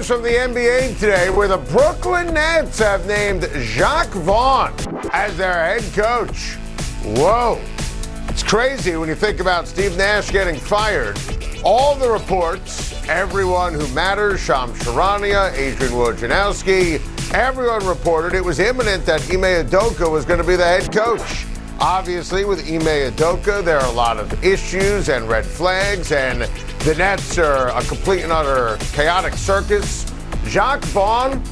news from the NBA today where the Brooklyn Nets have named Jacque Vaughn as their head coach. Whoa. It's crazy when you think about Steve Nash getting fired. All the reports, everyone who matters, Shams Charania, Adrian Wojnarowski, everyone reported it was imminent that Ime Udoka was going to be the head coach. Obviously, with Ime Udoka, there are a lot of issues and red flags, and the Nets are a complete and utter chaotic circus. Jacque Vaughn,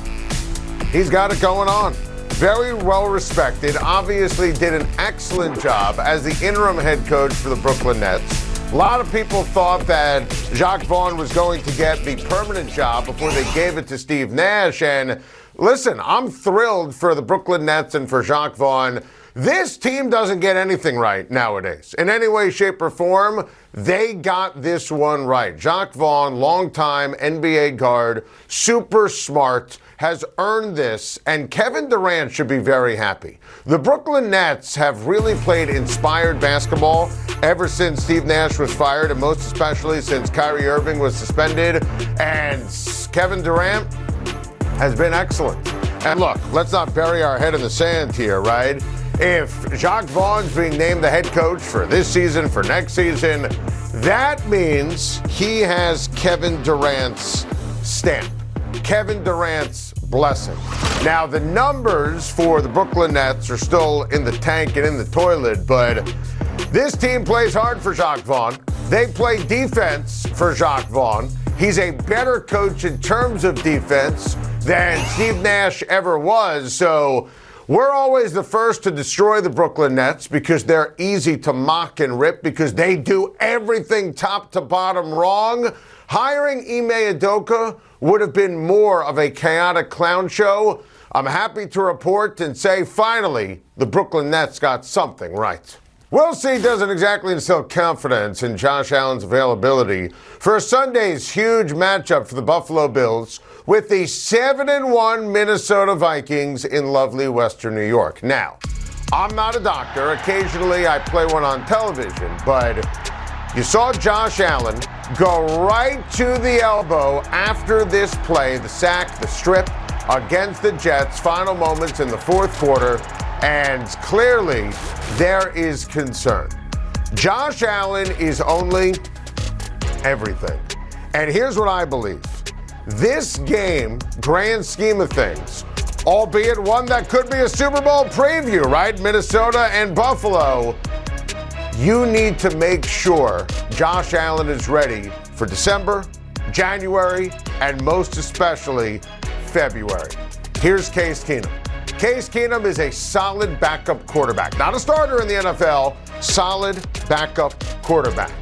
he's got it going on. Very well respected, obviously did an excellent job as the interim head coach for the Brooklyn Nets. A lot of people thought that Jacque Vaughn was going to get the permanent job before they gave it to Steve Nash. And listen, I'm thrilled for the Brooklyn Nets and for Jacque Vaughn. This team doesn't get anything right nowadays. In any way, shape, or form, they got this one right. Jacque Vaughn, longtime NBA guard, super smart, has earned this, and Kevin Durant should be very happy. The Brooklyn Nets have really played inspired basketball ever since Steve Nash was fired, and most especially since Kyrie Irving was suspended, and Kevin Durant has been excellent. And look, let's not bury our head in the sand here, right? If Jacque Vaughn's being named the head coach for this season, for next season, that means he has Kevin Durant's stamp, Kevin Durant's blessing. Now, the numbers for the Brooklyn Nets are still in the tank and in the toilet, but this team plays hard for Jacque Vaughn. They play defense for Jacque Vaughn. He's a better coach in terms of defense than Steve Nash ever was, so we're always the first to destroy the Brooklyn Nets because they're easy to mock and rip because they do everything top to bottom wrong. Hiring Ime Udoka would have been more of a chaotic clown show. I'm happy to report and say, finally, the Brooklyn Nets got something right. We'll see doesn't exactly instill confidence in Josh Allen's availability for Sunday's huge matchup for the Buffalo Bills with the 7-1 Minnesota Vikings in lovely Western New York. Now, I'm not a doctor. Occasionally I play one on television, but you saw Josh Allen go right to the elbow after this play, the sack, the strip against the Jets, final moments in the fourth quarter, and clearly there is concern. Josh Allen is only everything. And here's what I believe. This game, grand scheme of things, albeit one that could be a Super Bowl preview, right? Minnesota and Buffalo. You need to make sure Josh Allen is ready for December, January, and most especially February. Here's Case Keenum. Case Keenum is a solid backup quarterback. Not a starter in the NFL, solid backup quarterback.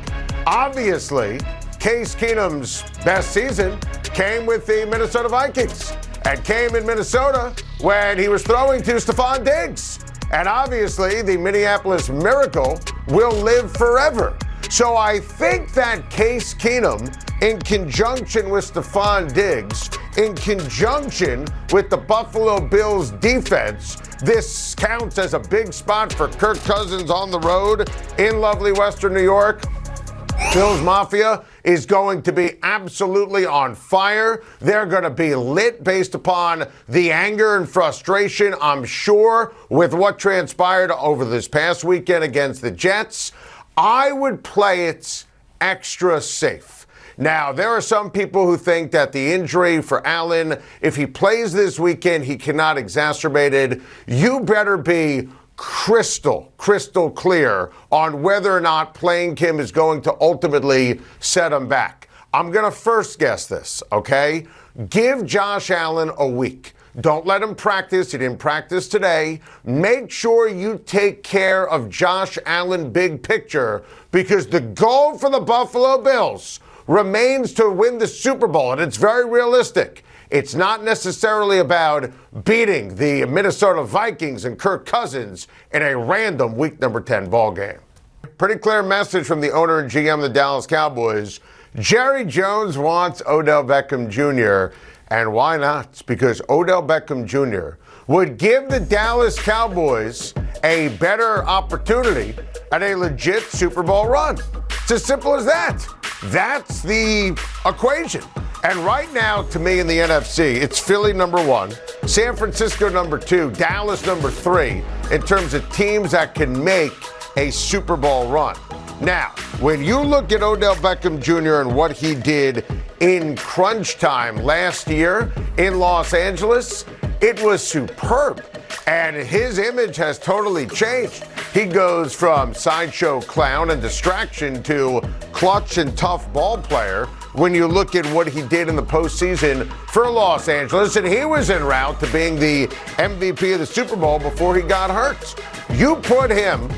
Obviously, Case Keenum's best season came with the Minnesota Vikings and came in Minnesota when he was throwing to Stephon Diggs. And obviously, the Minneapolis Miracle will live forever. So I think that Case Keenum, in conjunction with Stephon Diggs, in conjunction with the Buffalo Bills defense, this counts as a big spot for Kirk Cousins on the road in lovely Western New York. Bills Mafia is going to be absolutely on fire. They're going to be lit based upon the anger and frustration, I'm sure, with what transpired over this past weekend against the Jets. I would play it extra safe. Now, there are some people who think that the injury for Allen, if he plays this weekend, he cannot exacerbate it. You better be crystal clear on whether or not playing him is going to ultimately set him back. I'm going to first guess this, okay? Give Josh Allen a week. Don't let him practice. He didn't practice today. Make sure you take care of Josh Allen big picture because the goal for the Buffalo Bills remains to win the Super Bowl, and it's very realistic. It's not necessarily about beating the Minnesota Vikings and Kirk Cousins in a random week number 10 ball game. Pretty clear message from the owner and GM of the Dallas Cowboys. Jerry Jones wants Odell Beckham Jr., and why not? It's because Odell Beckham Jr. would give the Dallas Cowboys a better opportunity at a legit Super Bowl run. It's as simple as that. That's the equation. And right now, to me in the NFC, it's Philly number 1, San Francisco number 2, Dallas number 3, in terms of teams that can make a Super Bowl run. Now, when you look at Odell Beckham Jr. and what he did in crunch time last year in Los Angeles, it was superb. And his image has totally changed. He goes from sideshow clown and distraction to clutch and tough ball player when you look at what he did in the postseason for Los Angeles. And he was en route to being the MVP of the Super Bowl before he got hurt. You put him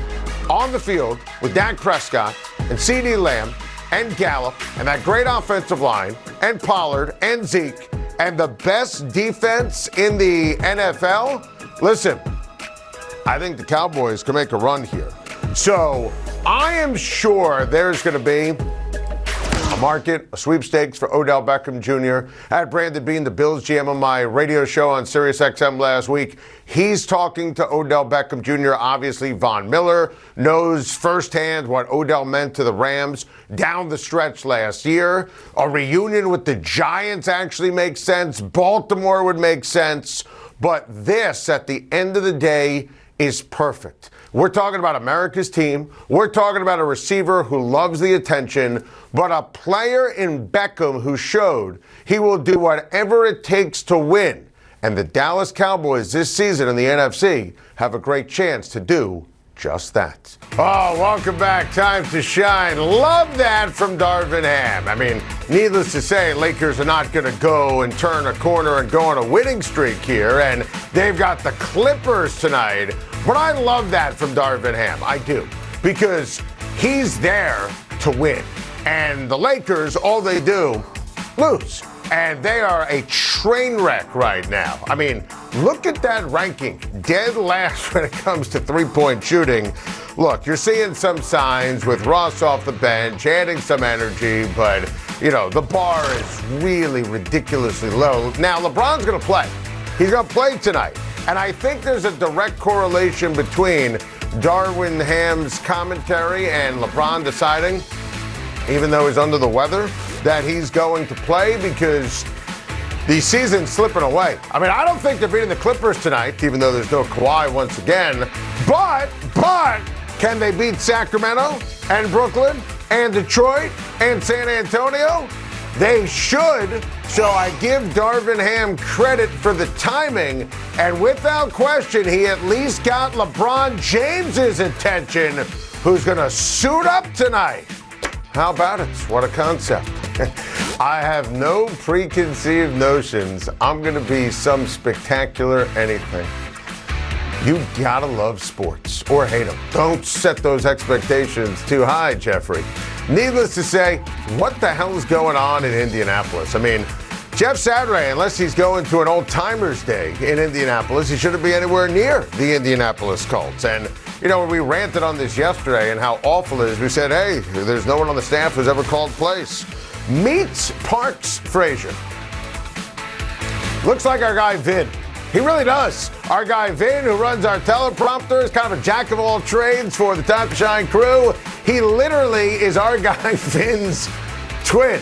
on the field with Dak Prescott and CeeDee Lamb and Gallup and that great offensive line and Pollard and Zeke and the best defense in the NFL. Listen, I think the Cowboys can make a run here. So I am sure there's going to be a market, a sweepstakes for Odell Beckham Jr. I had Brandon Beane, the Bills GM, on my radio show on SiriusXM last week. He's talking to Odell Beckham Jr. Obviously, Von Miller knows firsthand what Odell meant to the Rams down the stretch last year. A reunion with the Giants actually makes sense. Baltimore would make sense. But this, at the end of the day, is perfect. We're talking about America's team. We're talking about a receiver who loves the attention, but a player in Beckham who showed he will do whatever it takes to win. And the Dallas Cowboys this season in the NFC have a great chance to do just that. Oh, welcome back. Time to shine. Love that from Darvin Ham. I mean, needless to say, Lakers are not going to go and turn a corner and go on a winning streak here, and they've got the Clippers tonight. But I love that from Darvin Ham. I do. Because he's there to win. And the Lakers, all they do, lose. And they are a train wreck right now. I mean, look at that ranking. Dead last when it comes to three-point shooting. Look, you're seeing some signs with Ross off the bench, adding some energy, but, you know, the bar is really ridiculously low. Now, LeBron's going to play. He's going to play tonight. And I think there's a direct correlation between Darvin Ham's commentary and LeBron deciding, even though he's under the weather, that he's going to play because the season's slipping away. I mean, I don't think they're beating the Clippers tonight, even though there's no Kawhi once again. But can they beat Sacramento and Brooklyn and Detroit and San Antonio? They should. So I give Darvin Ham credit for the timing. And without question, he at least got LeBron James's attention, who's going to suit up tonight. How about it? What a concept. I have no preconceived notions I'm going to be some spectacular anything. You gotta love sports or hate them. Don't set those expectations too high, Jeffrey. Needless to say, what the hell is going on in Indianapolis? I mean, Jeff Saturday, unless he's going to an old-timers day in Indianapolis, he shouldn't be anywhere near the Indianapolis Colts. And you know, when we ranted on this yesterday and how awful it is, we said, hey, there's no one on the staff who's ever called plays. Meet Parks Frazier. Looks like our guy Vin. He really does. Our guy Vin, who runs our teleprompter, is kind of a jack of all trades for the Time to Shine crew. He literally is our guy Vin's twin.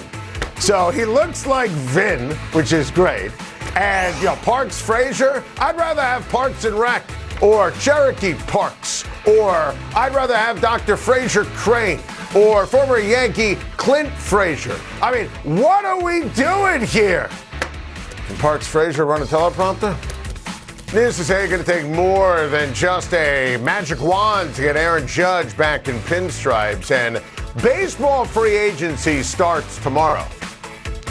So he looks like Vin, which is great. And, you know, Parks Frazier, I'd rather have Parks and Rec. Or Cherokee Parks, or I'd rather have Dr. Frazier Crane, or former Yankee Clint Frazier. I mean, what are we doing here? Can Parks Frazier run a teleprompter? Needless to say, it's going to take more than just a magic wand to get Aaron Judge back in pinstripes, and baseball free agency starts tomorrow.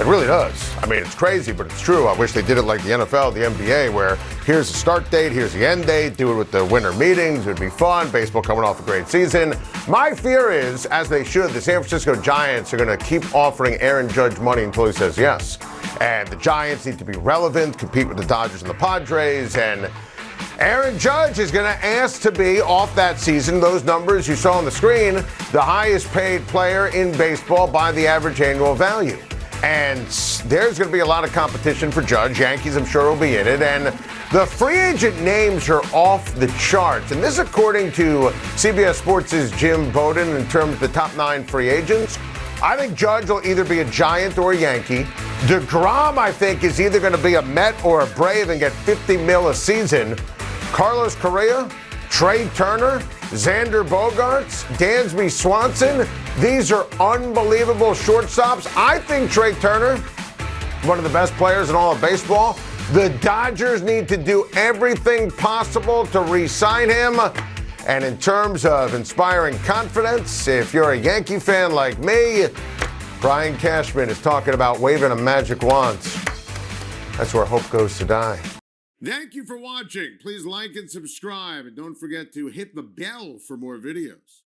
It really does. I mean, it's crazy, but it's true. I wish they did it like the NFL, the NBA, where here's the start date, here's the end date, do it with the winter meetings. It would be fun. Baseball coming off a great season. My fear is, as they should, the San Francisco Giants are going to keep offering Aaron Judge money until he says yes. And the Giants need to be relevant, compete with the Dodgers and the Padres, and Aaron Judge is going to ask to be, off that season, those numbers you saw on the screen, the highest paid player in baseball by the average annual value. And there's going to be a lot of competition for Judge. Yankees, I'm sure, will be in it. And the free agent names are off the charts. And this, according to CBS Sports' Jim Bowden, in terms of the top 9 free agents. I think Judge will either be a Giant or a Yankee. DeGrom, I think, is either going to be a Met or a Brave and get $50 million a season. Carlos Correa, Trey Turner, Xander Bogaerts, Dansby Swanson. These are unbelievable shortstops. I think Trey Turner, one of the best players in all of baseball. The Dodgers need to do everything possible to re-sign him. And in terms of inspiring confidence, if you're a Yankee fan like me, Brian Cashman is talking about waving a magic wand. That's where hope goes to die. Thank you for watching. Please like and subscribe. And don't forget to hit the bell for more videos.